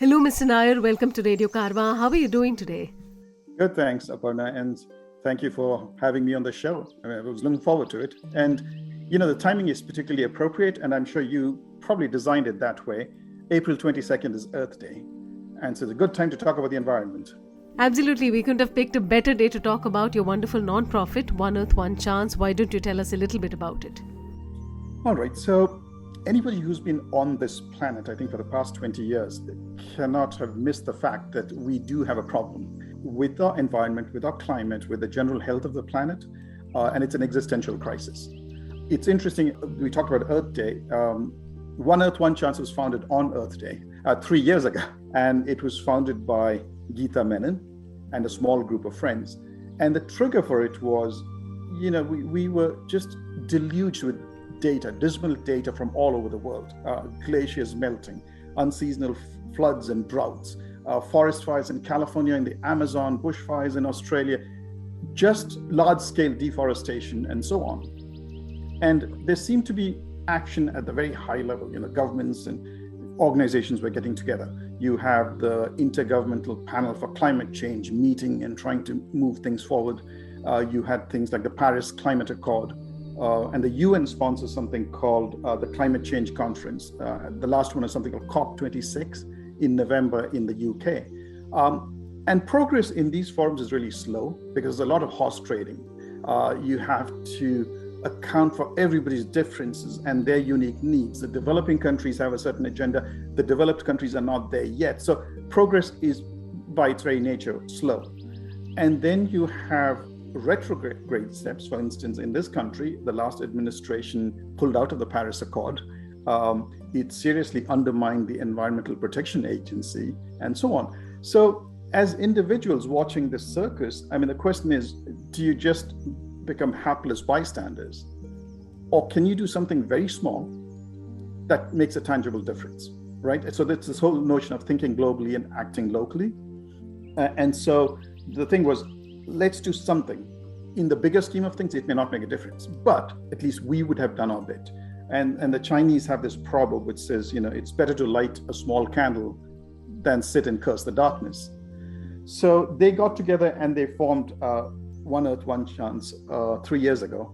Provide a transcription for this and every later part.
Hello, Mr. Nair. Welcome to Radio Karma. How are you doing today? Good, thanks, Aparna, and thank you for having me on the show. I was looking forward to it. And, the timing is particularly appropriate, and I'm sure you probably designed it that way. April 22nd is Earth Day, and so it's a good time to talk about the environment. Absolutely. We couldn't have picked a better day to talk about your wonderful non-profit, One Earth, One Chance. Why don't you tell us a little bit about it? All right, so anybody who's been on this planet, I think for the past 20 years, cannot have missed the fact that we do have a problem with our environment, with our climate, with the general health of the planet, and it's an existential crisis. It's interesting, we talked about Earth Day. One Earth, One Chance was founded on Earth Day 3 years ago, and it was founded by Geeta Menon and a small group of friends. And the trigger for it was, we were just deluged with data, dismal data from all over the world, glaciers melting, unseasonal floods and droughts, forest fires in California, in the Amazon, bushfires in Australia, just large-scale deforestation and so on. And there seemed to be action at the very high level. Governments and organizations were getting together. You have the Intergovernmental Panel for Climate Change meeting and trying to move things forward. You had things like the Paris Climate Accord, and the UN sponsors something called the Climate Change Conference. The last one is something called COP26 in November in the UK. And progress in these forums is really slow because there's a lot of horse trading. You have to account for everybody's differences and their unique needs. The developing countries have a certain agenda. The developed countries are not there yet. So progress is, by its very nature, slow. And then you have retrograde steps. For instance, in this country, the last administration pulled out of the Paris Accord. It seriously undermined the Environmental Protection Agency and so on. So as individuals watching this circus, the question is, do you just become hapless bystanders? Or can you do something very small that makes a tangible difference, right? So that's this whole notion of thinking globally and acting locally. And so the thing was, let's do something. In the bigger scheme of things, it may not make a difference, but at least we would have done our bit. And the Chinese have this proverb which says, it's better to light a small candle than sit and curse the darkness. So they got together and they formed One Earth, One Chance 3 years ago.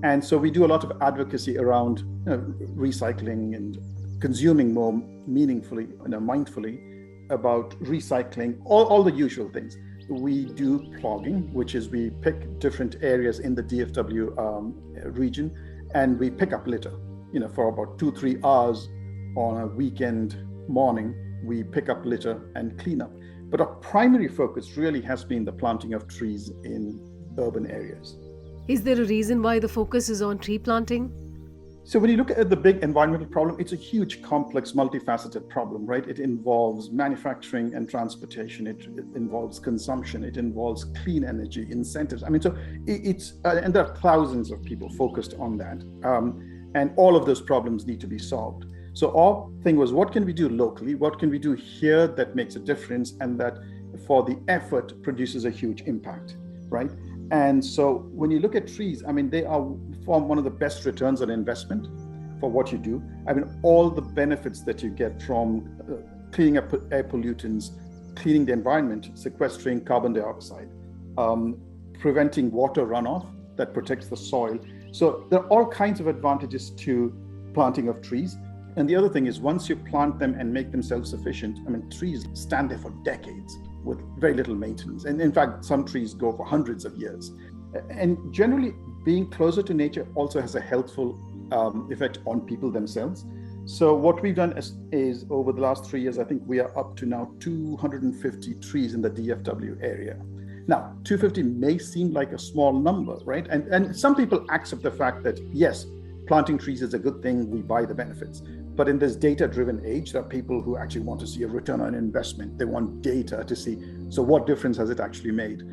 And so we do a lot of advocacy around recycling and consuming more meaningfully, mindfully about recycling, all the usual things. We do plogging, which is we pick different areas in the DFW region and we pick up litter. For about 2-3 hours on a weekend morning, we pick up litter and clean up. But our primary focus really has been the planting of trees in urban areas. Is there a reason why the focus is on tree planting? So when you look at the big environmental problem, it's a huge, complex, multifaceted problem, right? It involves manufacturing and transportation. It involves consumption. It involves clean energy, incentives. So it's, and there are thousands of people focused on that. And all of those problems need to be solved. So our thing was, what can we do locally? What can we do here that makes a difference and that for the effort produces a huge impact, right? And so when you look at trees, they form one of the best returns on investment for what you do. All the benefits that you get from cleaning up air pollutants, cleaning the environment, sequestering carbon dioxide, preventing water runoff that protects the soil. So there are all kinds of advantages to planting of trees. And the other thing is, once you plant them and make them self-sufficient, trees stand there for decades with very little maintenance. And in fact, some trees go for hundreds of years. And generally, being closer to nature also has a healthful effect on people themselves. So what we've done is over the last 3 years, I think we are up to now 250 trees in the DFW area. Now, 250 may seem like a small number, right? And some people accept the fact that, yes, planting trees is a good thing, we buy the benefits. But in this data-driven age, there are people who actually want to see a return on investment. They want data to see, so what difference has it actually made?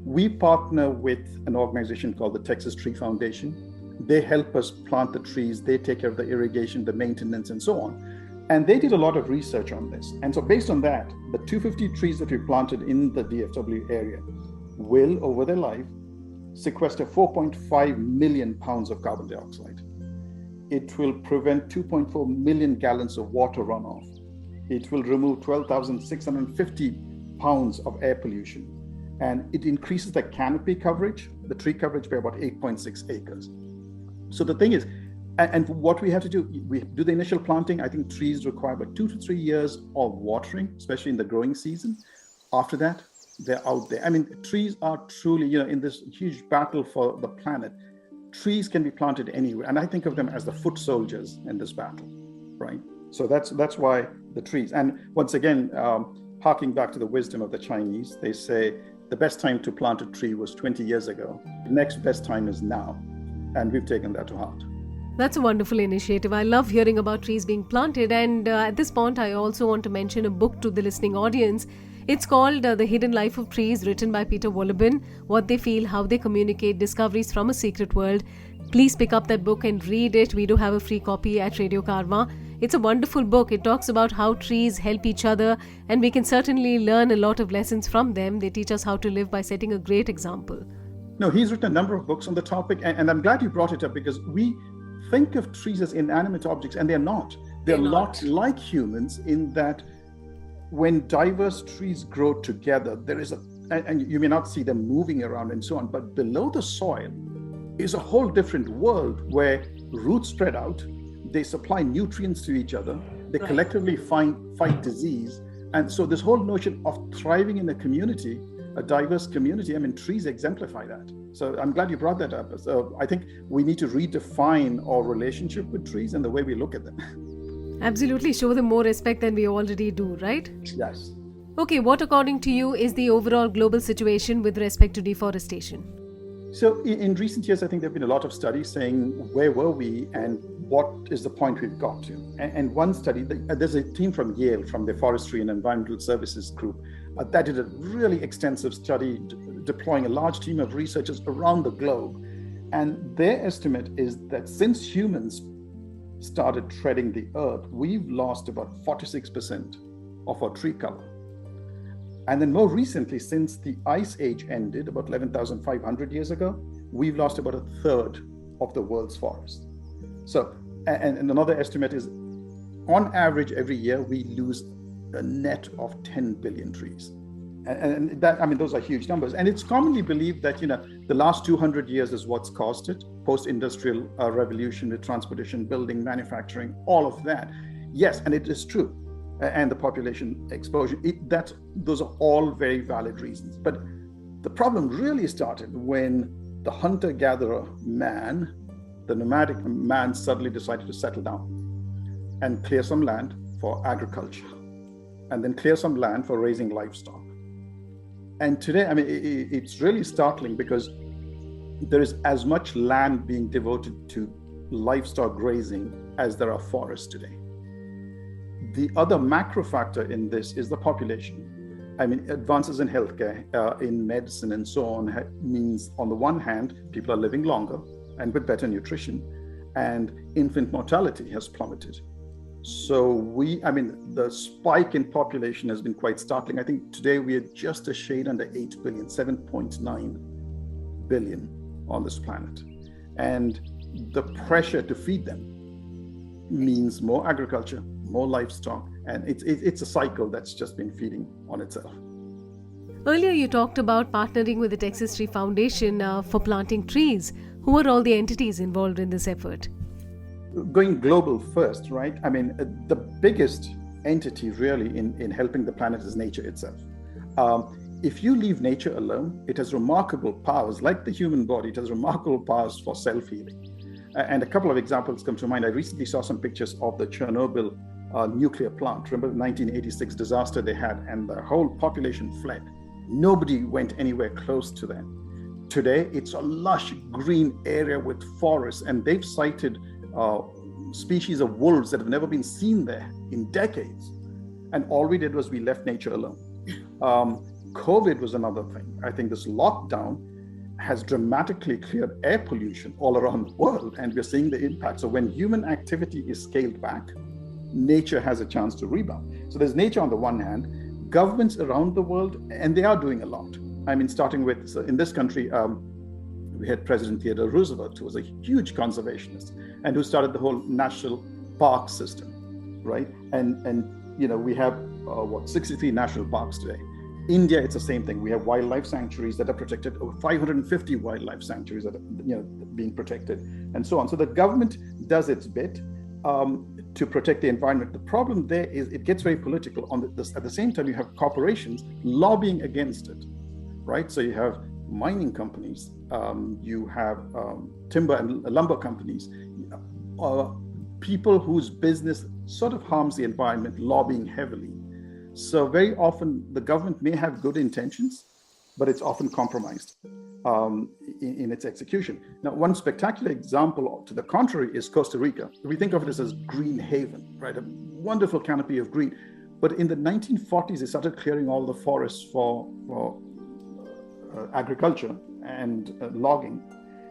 We partner with an organization called the Texas Tree Foundation. They help us plant the trees, they take care of the irrigation, the maintenance, and so on. And they did a lot of research on this. And so based on that, the 250 trees that we planted in the DFW area will, over their life, sequester 4.5 million pounds of carbon dioxide. It will prevent 2.4 million gallons of water runoff. it will remove 12,650 pounds of air pollution. And it increases the canopy coverage, the tree coverage, by about 8.6 acres. So the thing is, and what we have to do, we do the initial planting. I think trees require about 2 to 3 years of watering, especially in the growing season. After that, they're out there. I mean, trees are truly, in this huge battle for the planet, trees can be planted anywhere. And I think of them as the foot soldiers in this battle, right? So that's why the trees. And once again, harking back to the wisdom of the Chinese, they say the best time to plant a tree was 20 years ago. The next best time is now. And we've taken that to heart. That's a wonderful initiative. I love hearing about trees being planted. And at this point, I also want to mention a book to the listening audience. It's called The Hidden Life of Trees, written by Peter Wolleben. What they feel, how they communicate, discoveries from a secret world. Please pick up that book and read it. We do have a free copy at Radio Karma. It's a wonderful book. It talks about how trees help each other, and we can certainly learn a lot of lessons from them. They teach us how to live by setting a great example. No, he's written a number of books on the topic, and I'm glad you brought it up, because we think of trees as inanimate objects, and they're not. They're a lot like humans in that when diverse trees grow together, there is and you may not see them moving around and so on, but below the soil is a whole different world where roots spread out, they supply nutrients to each other, they collectively fight disease. And so this whole notion of thriving in a community, a diverse community, I mean, trees exemplify that. So I'm glad you brought that up. So I think we need to redefine our relationship with trees and the way we look at them. Absolutely. Show them more respect than we already do, right? Yes. Okay, what according to you is the overall global situation with respect to deforestation? So in recent years, I think there have been a lot of studies saying where were we and what is the point we've got to. And one study, there's a team from Yale, from the Forestry and Environmental Services group, that did a really extensive study deploying a large team of researchers around the globe. And their estimate is that since humans started treading the earth, we've lost about 46% of our tree cover. And then more recently, since the Ice Age ended about 11,500 years ago, we've lost about a third of the world's forest. So, and another estimate is, on average, every year we lose a net of 10 billion trees. And that, I mean, those are huge numbers. And it's commonly believed that, the last 200 years is what's caused it. Post-industrial revolution with transportation, building, manufacturing, all of that. Yes, and it is true. And the population exposure, those are all very valid reasons. But the problem really started when the hunter-gatherer man, the nomadic man, suddenly decided to settle down and clear some land for agriculture, and then clear some land for raising livestock. And today, I mean, it's really startling because there is as much land being devoted to livestock grazing as there are forests today. The other macro factor in this is the population. I mean, advances in healthcare, in medicine and so on means, on the one hand, people are living longer and with better nutrition, and infant mortality has plummeted. So the spike in population has been quite startling. I think today we are just a shade under 8 billion, 7.9 billion on this planet. And the pressure to feed them means more agriculture, more livestock, and it's a cycle that's just been feeding on itself. Earlier you talked about partnering with the Texas Tree Foundation for planting trees. Who are all the entities involved in this effort? Going global first, right? I mean, the biggest entity really in helping the planet is nature itself. If you leave nature alone, it has remarkable powers, like the human body, it has remarkable powers for self-healing. And a couple of examples come to mind. I recently saw some pictures of the Chernobyl nuclear plant. Remember the 1986 disaster they had, and the whole population fled. Nobody went anywhere close to them. Today, it's a lush green area with forests, and they've cited species of wolves that have never been seen there in decades. And all we did was we left nature alone. COVID was another thing. I think this lockdown has dramatically cleared air pollution all around the world, and we're seeing the impact. So when human activity is scaled back, nature has a chance to rebound. So there's nature on the one hand, governments around the world, and they are doing a lot. I mean, starting with, so in this country, we had President Theodore Roosevelt, who was a huge conservationist and who started the whole national park system, right? And we have 63 national parks today. India, it's the same thing. We have wildlife sanctuaries that are protected, over 550 wildlife sanctuaries that are being protected, and so on. So the government does its bit to protect the environment. The problem there is it gets very political. At the same time, you have corporations lobbying against it, right? So you have mining companies, you have timber and lumber companies, people whose business sort of harms the environment, lobbying heavily. So very often the government may have good intentions, but it's often compromised in its execution. Now, one spectacular example to the contrary is Costa Rica. We think of it as green haven, right? A wonderful canopy of green. But in the 1940s, they started clearing all the forests for agriculture and logging.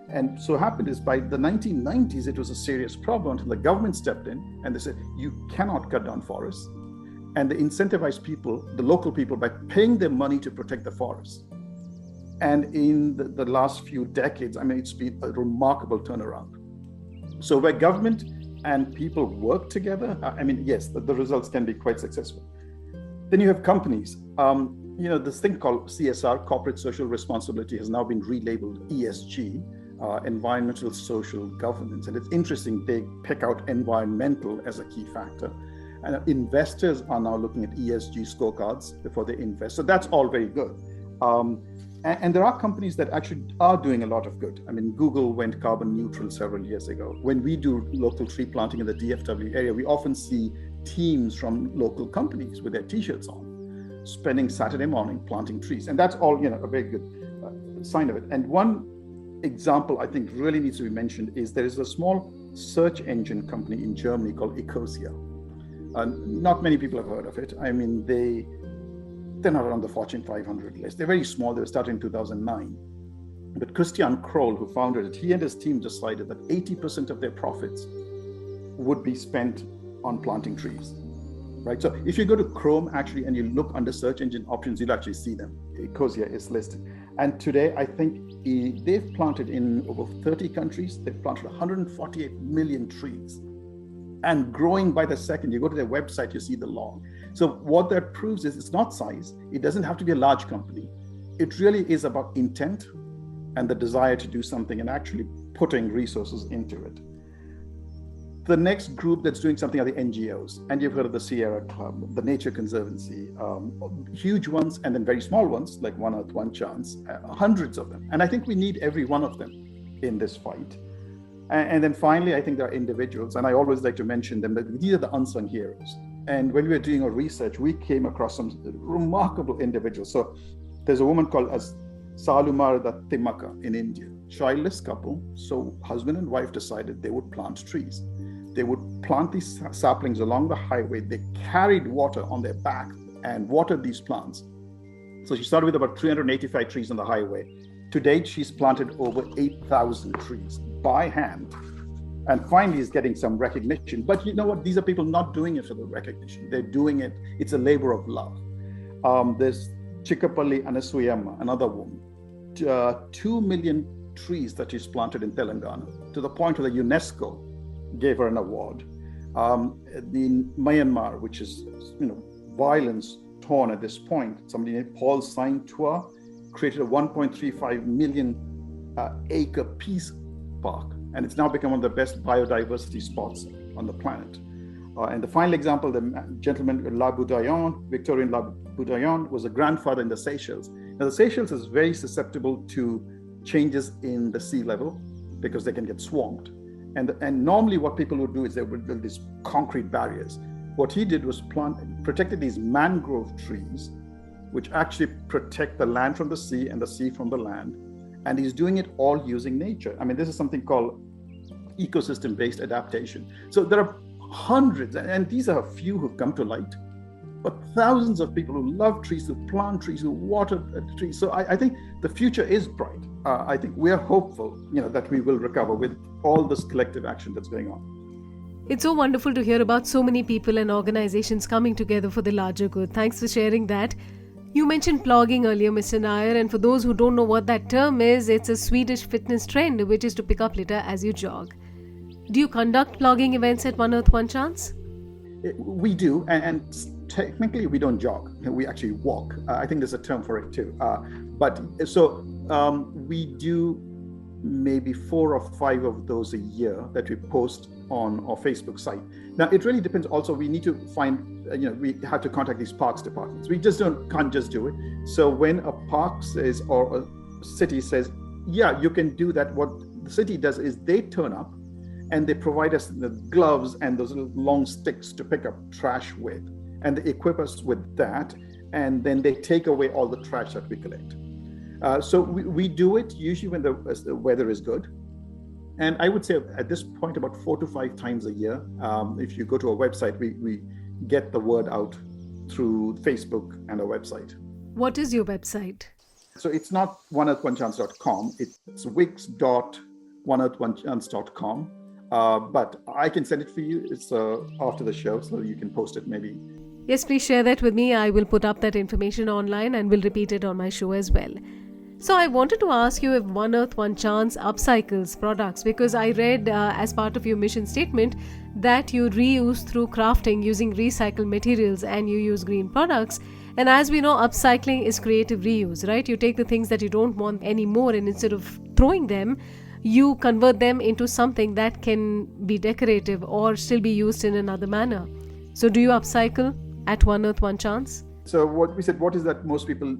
And so what happened is by the 1990s, it was a serious problem until the government stepped in and they said, you cannot cut down forests. And they incentivized people, the local people, by paying them money to protect the forests. And in the last few decades, it's been a remarkable turnaround. So where government and people work together, yes, the results can be quite successful. Then you have companies. This thing called CSR, corporate social responsibility, has now been relabeled ESG, environmental social governance. And it's interesting, they pick out environmental as a key factor. And investors are now looking at ESG scorecards before they invest. So that's all very good. And there are companies that actually are doing a lot of good. Google went carbon neutral several years ago. When we do local tree planting in the DFW area, we often see teams from local companies with their t-shirts on, spending Saturday morning planting trees. And that's all, a very good sign of it. And one example I think really needs to be mentioned is there is a small search engine company in Germany called Ecosia. Not many people have heard of it. They're not on the Fortune 500 list. They're very small. They were started in 2009. But Christian Kroll, who founded it, he and his team decided that 80% of their profits would be spent on planting trees, right? So if you go to Chrome actually and you look under search engine options, you'll actually see them. Ecosia is listed. And today, I think they've planted in over 30 countries. They've planted 148 million trees. And growing by the second. You go to their website, you see the log. So what that proves is it's not size. It doesn't have to be a large company. It really is about intent and the desire to do something and actually putting resources into it. The next group that's doing something are the NGOs. And you've heard of the Sierra Club, the Nature Conservancy, huge ones, and then very small ones like One Earth, One Chance, hundreds of them. And I think we need every one of them in this fight. And then finally, I think there are individuals, and I always like to mention them, that these are the unsung heroes. And when we were doing our research, we came across some remarkable individuals. So there's a woman called Salumara Timaka in India, childless couple. So husband and wife decided they would plant trees. They would plant these saplings along the highway. They carried water on their back and watered these plants. So she started with about 385 trees on the highway. To date, she's planted over 8,000 trees by hand, and finally is getting some recognition. But you know what? These are people not doing it for the recognition. They're doing it. It's a labor of love. There's Chikkapalli Anasuyamma, another woman, 2 million trees that she's planted in Telangana, to the point where the UNESCO gave her an award. In Myanmar, which is violence torn at this point, somebody named Paul Saintua created a 1.35 million acre peace park, and it's now become one of the best biodiversity spots on the planet. And the final example, the gentleman Victorien Laboudayan, was a grandfather in the Seychelles. Now the Seychelles is very susceptible to changes in the sea level because they can get swamped. And normally what people would do is they would build these concrete barriers. What he did was protected these mangrove trees, which actually protect the land from the sea and the sea from the land. And he's doing it all using nature. This is something called ecosystem-based adaptation. So there are hundreds, and these are a few who've come to light, but thousands of people who love trees, who plant trees, who water trees. So I think the future is bright. I think we are hopeful, that we will recover with all this collective action that's going on. It's so wonderful to hear about so many people and organizations coming together for the larger good. Thanks for sharing that. You mentioned plogging earlier, Mr. Nair, and for those who don't know what that term is, it's a Swedish fitness trend, which is to pick up litter as you jog. Do you conduct plogging events at One Earth, One Chance? We do, and technically we don't jog, we actually walk. I think there's a term for it too. We do maybe 4 or 5 of those a year that we post on our Facebook site. Now, it really depends. Also, we need to find, we have to contact these parks departments. We just can't just do it. So when a park says, or a city says, yeah, you can do that, what the city does is they turn up and they provide us the gloves and those little long sticks to pick up trash with, and they equip us with that, and then they take away all the trash that we collect. So we do it usually when the weather is good. And I would say at this point about 4 to 5 times a year. If you go to our website, we get the word out through Facebook and our website. What is your website? So it's not oneearthonechance.com. It's wix.oneearthonechance.com. But I can send it for you. It's after the show, so you can post it maybe. Yes, please share that with me. I will put up that information online and will repeat it on my show as well. So I wanted to ask you if One Earth, One Chance upcycles products, because I read as part of your mission statement that you reuse through crafting using recycled materials and you use green products. And as we know, upcycling is creative reuse, right? You take the things that you don't want anymore, and instead of throwing them, you convert them into something that can be decorative or still be used in another manner. So do you upcycle at One Earth, One Chance? So what we said, what is that most people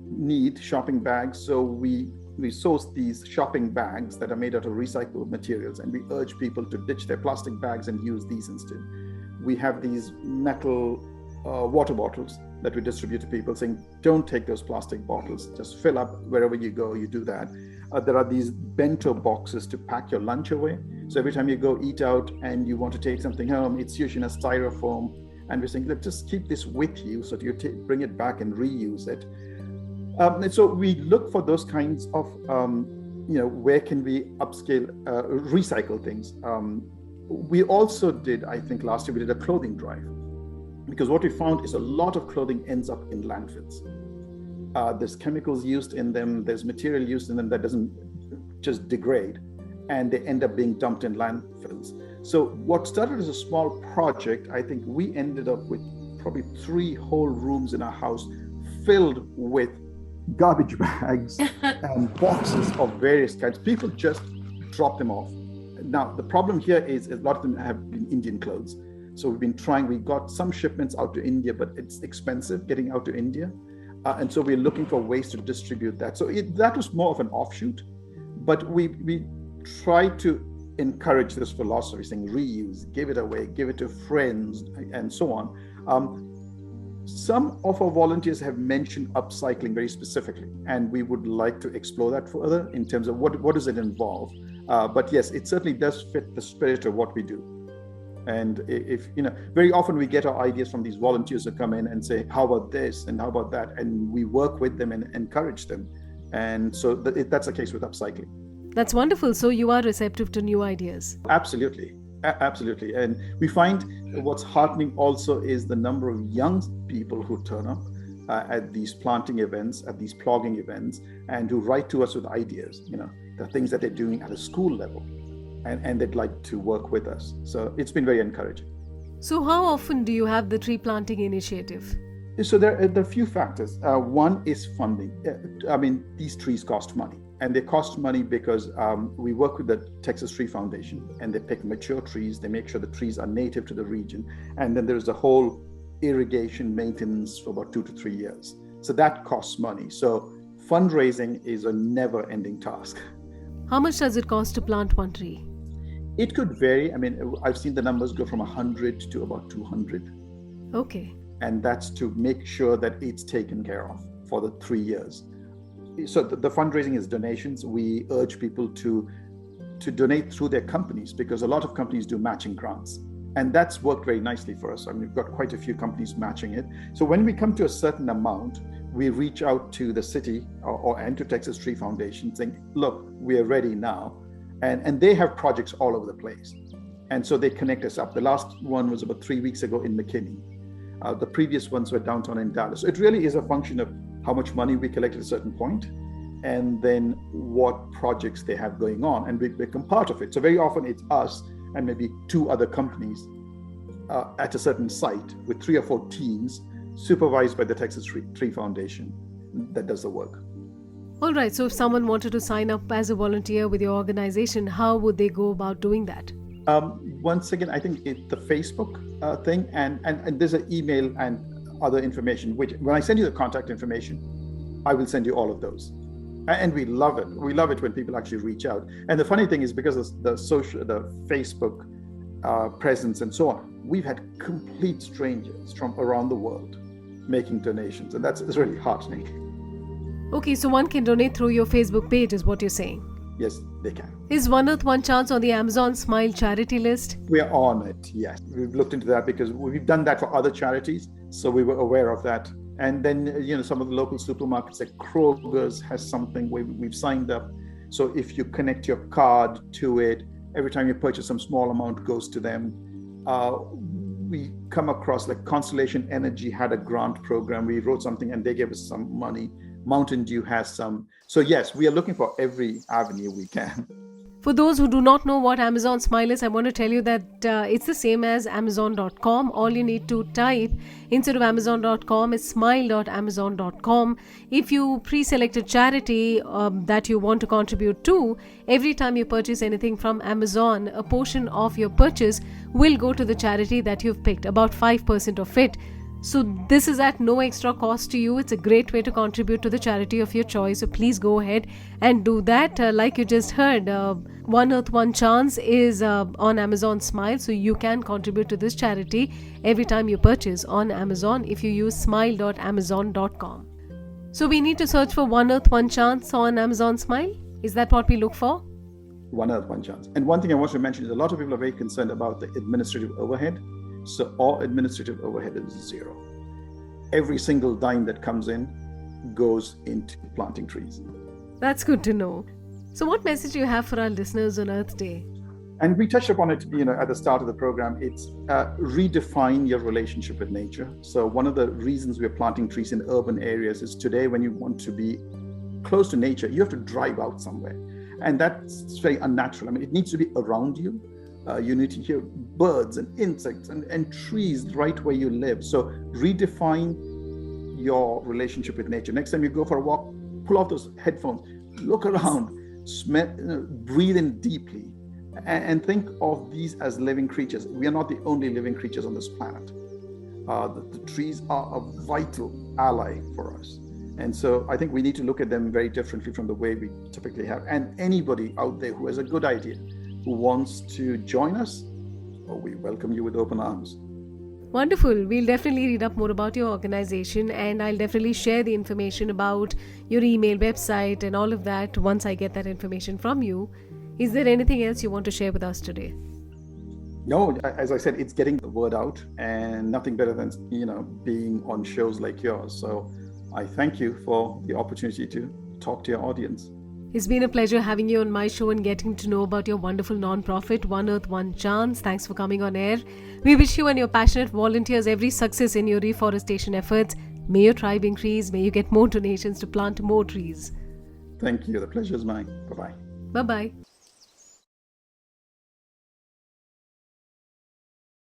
need? Shopping bags. So we source these shopping bags that are made out of recycled materials, and we urge people to ditch their plastic bags and use these instead. We have these metal water bottles that we distribute to people, saying don't take those plastic bottles, just fill up wherever you go, you do that. There are these bento boxes to pack your lunch away. So every time you go eat out and you want to take something home, it's usually in a styrofoam, and we're saying, look, just keep this with you so that you bring it back and reuse it. And so we look for those kinds of, where can we upscale, recycle things. We also did, I think last year, we did a clothing drive, because what we found is a lot of clothing ends up in landfills. There's chemicals used in them, there's material used in them that doesn't just degrade, and they end up being dumped in landfills. So what started as a small project, I think we ended up with probably 3 whole rooms in our house filled with garbage bags and boxes of various kinds. People just drop them off. Now, the problem here is a lot of them have been Indian clothes. So we've been trying, we got some shipments out to India, but it's expensive getting out to India. And so we're looking for ways to distribute that. So that was more of an offshoot, but we try to encourage this philosophy, saying reuse, give it away, give it to friends, and so on. Some of our volunteers have mentioned upcycling very specifically, and we would like to explore that further in terms of what does it involve. But yes, it certainly does fit the spirit of what we do. And if, very often we get our ideas from these volunteers who come in and say, how about this and how about that? And we work with them and encourage them. And so that's the case with upcycling. That's wonderful. So you are receptive to new ideas. Absolutely. Absolutely. And we find what's heartening also is the number of young people who turn up at these planting events, at these plogging events, and who write to us with ideas, the things that they're doing at a school level. And they'd like to work with us. So it's been very encouraging. So how often do you have the tree planting initiative? So there are a few factors. One is funding. These trees cost money. And they cost money because we work with the Texas Tree Foundation, and they pick mature trees. They make sure the trees are native to the region. And then there's a whole irrigation maintenance for about 2 to 3 years. So that costs money. So fundraising is a never-ending task. How much does it cost to plant one tree? It could vary. I've seen the numbers go from 100 to about 200. Okay. And that's to make sure that it's taken care of for the 3 years. So the fundraising is donations. We urge people to donate through their companies, because a lot of companies do matching grants. And that's worked very nicely for us. We've got quite a few companies matching it. So when we come to a certain amount, we reach out to the city and to Texas Tree Foundation saying, look, we are ready now. And they have projects all over the place. And so they connect us up. The last one was about 3 weeks ago in McKinney. The previous ones were downtown in Dallas. So it really is a function of how much money we collect at a certain point, and then what projects they have going on. And we become part of it. So very often it's us and maybe 2 other companies at a certain site with 3 or 4 teams supervised by the Texas Tree Foundation that does the work. All right, so if someone wanted to sign up as a volunteer with your organization, how would they go about doing that? Once again, I think it's the Facebook thing, and there's an email and other information, which when I send you the contact information, I will send you all of those. And we love it. We love it when people actually reach out. And the funny thing is, because of the Facebook presence and so on, we've had complete strangers from around the world making donations, and it's really heartening. Okay, so one can donate through your Facebook page is what you're saying? Yes, they can. Is One Earth, One Chance on the Amazon Smile charity list? We're on it, yes. We've looked into that because we've done that for other charities, so we were aware of that. And then, some of the local supermarkets like Kroger's has something where we've signed up. So if you connect your card to it, every time you purchase, some small amount goes to them. We come across, like Constellation Energy had a grant program. We wrote something and they gave us some money. Mountain Dew has some. So yes, we are looking for every avenue we can. For those who do not know what Amazon Smile is, I want to tell you that it's the same as Amazon.com. All you need to type instead of Amazon.com is smile.amazon.com. If you pre-select a charity that you want to contribute to, every time you purchase anything from Amazon, a portion of your purchase will go to the charity that you've picked, about 5% of it. So this is at no extra cost to you. It's a great way to contribute to the charity of your choice. So please go ahead and do that. Like you just heard, One Earth, One Chance is on Amazon Smile. So you can contribute to this charity every time you purchase on Amazon if you use smile.amazon.com. So we need to search for One Earth, One Chance on Amazon Smile. Is that what we look for? One Earth, One Chance. And one thing I want to mention is a lot of people are very concerned about the administrative overhead. So all administrative overhead is 0. Every single dime that comes in goes into planting trees. That's good to know. So what message do you have for our listeners on Earth Day? And we touched upon it, at the start of the program. It's redefine your relationship with nature. So one of the reasons we're planting trees in urban areas is today, when you want to be close to nature, you have to drive out somewhere. And that's very unnatural. I mean, it needs to be around you. You need to hear birds and insects and trees right where you live. So redefine your relationship with nature. Next time you go for a walk, pull off those headphones, look around, smell, breathe in deeply, and think of these as living creatures. We are not the only living creatures on this planet. The trees are a vital ally for us. And so I think we need to look at them very differently from the way we typically have. And anybody out there who has a good idea, who wants to join us, we welcome you with open arms. Wonderful. We'll definitely read up more about your organization, and I'll definitely share the information about your email, website, and all of that once I get that information from you. Is there anything else you want to share with us today? No, as I said, it's getting the word out, and nothing better than, being on shows like yours. So I thank you for the opportunity to talk to your audience. It's been a pleasure having you on my show and getting to know about your wonderful non-profit, One Earth, One Chance. Thanks for coming on air. We wish you and your passionate volunteers every success in your reforestation efforts. May your tribe increase. May you get more donations to plant more trees. Thank you. The pleasure is mine. Bye-bye. Bye-bye.